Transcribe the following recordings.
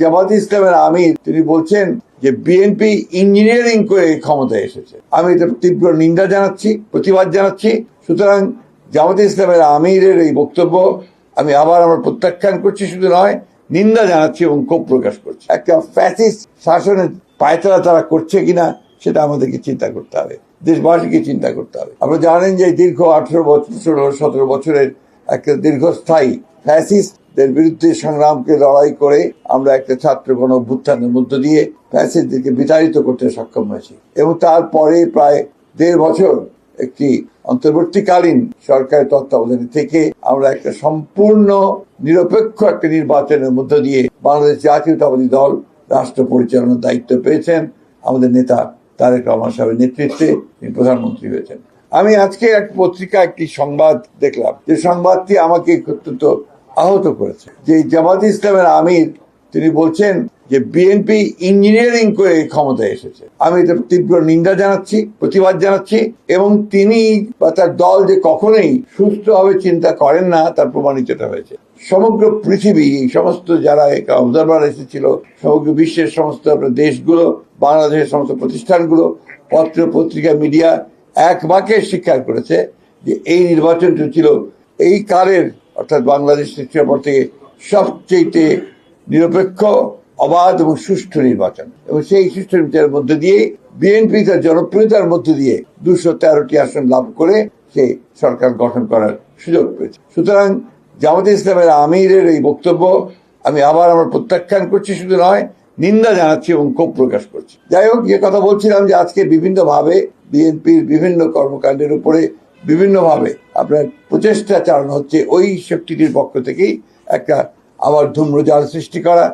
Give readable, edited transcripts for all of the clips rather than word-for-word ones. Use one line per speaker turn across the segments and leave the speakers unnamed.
জামাত ইসলামের আমির তিনি বলছেন যে বিএনপি ইঞ্জিনিয়ারিং করে ক্ষমতায় এসেছে। আমি এটা তীব্র নিন্দা জানাচ্ছি, প্রতিবাদ জানাচ্ছি। সুতরাং জামাত ইসলামের আমিরের এই বক্তব্য আমি আবার আমার প্রত্যাখ্যান করছি, শুধু নয় নিন্দা জানাচ্ছি এবং ক্ষোভ প্রকাশ করছি। একটা ফ্যাসিস্ট শাসনের পায়তারা তারা করছে কিনা সেটা আমাদেরকে চিন্তা করতে হবে, দেশবাসীকে চিন্তা করতে হবে। আপনারা জানেন যে দীর্ঘ 18 বছর 17 বছরের একটা দীর্ঘস্থায়ী ফ্যাসিস্টদের বিরুদ্ধে সংগ্রামকে লড়াই করে আমরা একটা ছাত্র গণ অভ্যুত্থানের মধ্য দিয়ে ফ্যাসিস্টদেরকে বিতাড়িত করতে সক্ষম হয়েছি এবং তারপরে প্রায় 1.5 বছর একটি অন্তর্বর্তীকালীন সরকারের তত্ত্বাবধানে থেকে আমরা একটা সম্পূর্ণ নিরপেক্ষ একটা নির্বাচনের মধ্য দিয়ে বাংলাদেশ জাতীয়তাবাদী দল রাষ্ট্র পরিচালনার দায়িত্ব পেয়েছেন। আমাদের নেতা তারেক রহমান সাহেবের নেতৃত্বে তিনি প্রধানমন্ত্রী হয়েছেন। আমি আজকে এক পত্রিকা একটি সংবাদ দেখলাম, যে সংবাদটি আমাকে অত্যন্ত আহত করেছে। যে জামাত ইসলামের আমির তিনি বলছেন যে বিএনপি ইঞ্জিনিয়ারিং করে ক্ষমতায় এসেছে। আমি এটা তীব্র নিন্দা জানাচ্ছি, প্রতিবাদ জানাচ্ছি এবং তিনি বা তার দল যে কখনোই সুস্থভাবে চিন্তা করেন না তার প্রমাণিত হয়েছে। সমগ্র পৃথিবী, সমস্ত যারা অবজারভার এসেছিল, সমগ্র বিশ্বের সমস্ত দেশগুলো, বাংলাদেশের সমস্ত প্রতিষ্ঠানগুলো, পত্র পত্রিকা, মিডিয়া এক বাক্যে স্বীকার করেছে যে এই নির্বাচনটি ছিল এই কালের অর্থাৎ বাংলাদেশ সৃষ্টির পর থেকে সবচেয়ে নিরপেক্ষ, অবাধ এবং সুষ্ঠু নির্বাচন। এবং সেই সুষ্ঠু নির্বাচনের মধ্য দিয়ে বিএনপি তার জনপ্রিয়তার মধ্য দিয়ে 213টি আসন লাভ করে সে সরকার গঠন করার সুযোগ পেয়েছে। সুতরাং জামাত ইসলামের আমিরের এই বক্তব্য আমি আবার আমার প্রত্যাখ্যান করছি, শুধু নয় নিন্দা জানাচ্ছি এবং ক্ষোভ প্রকাশ করছি। যাই হোক, যে কথা বলছিলাম যে আজকে বিভিন্নভাবে বিএনপির বিভিন্ন কর্মকাণ্ডের উপরে বিভিন্নভাবে আপনার প্রচেষ্টা চালানো হচ্ছে ওই শক্তিটির পক্ষ থেকেই একটা আবার ধূম্রজাল সৃষ্টি করা,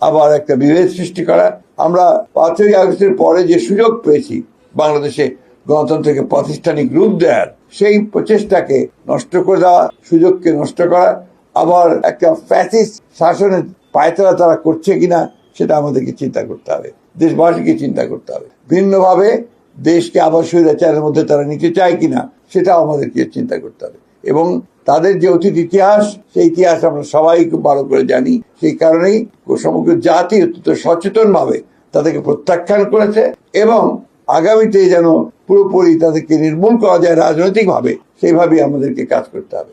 আবার একটা বিভেদ সৃষ্টি করা। আমরা 5ই আগস্টের পরে যে সুযোগ পেয়েছি বাংলাদেশে গণতন্ত্রকে প্রাতিষ্ঠানিক রূপ দেওয়ার, সেই প্রচেষ্টাকে নষ্ট করে দেওয়া, সুযোগকে নষ্ট করা, আবার একটা ফ্যাসিস্ট শাসনের পায়তারা তারা করছে কিনা সেটা আমাদেরকে চিন্তা করতে হবে, দেশবাসীকে চিন্তা করতে হবে। ভিন্নভাবে দেশকে আবার স্বৈরাচারের মধ্যে তারা নিতে চায় কিনা সেটাও আমাদেরকে চিন্তা করতে হবে। এবং তাদের যে অতীত ইতিহাস, সেই ইতিহাস আমরা সবাই খুব ভালো করে জানি। সেই কারণেই সমগ্র জাতি অত্যন্ত সচেতন ভাবে তাদেরকে প্রত্যাখ্যান করেছে এবং আগামীতে যেন পুরোপুরি তাদেরকে নির্মূল করা যায় রাজনৈতিক ভাবে, সেইভাবেই আমাদেরকে কাজ করতে হবে।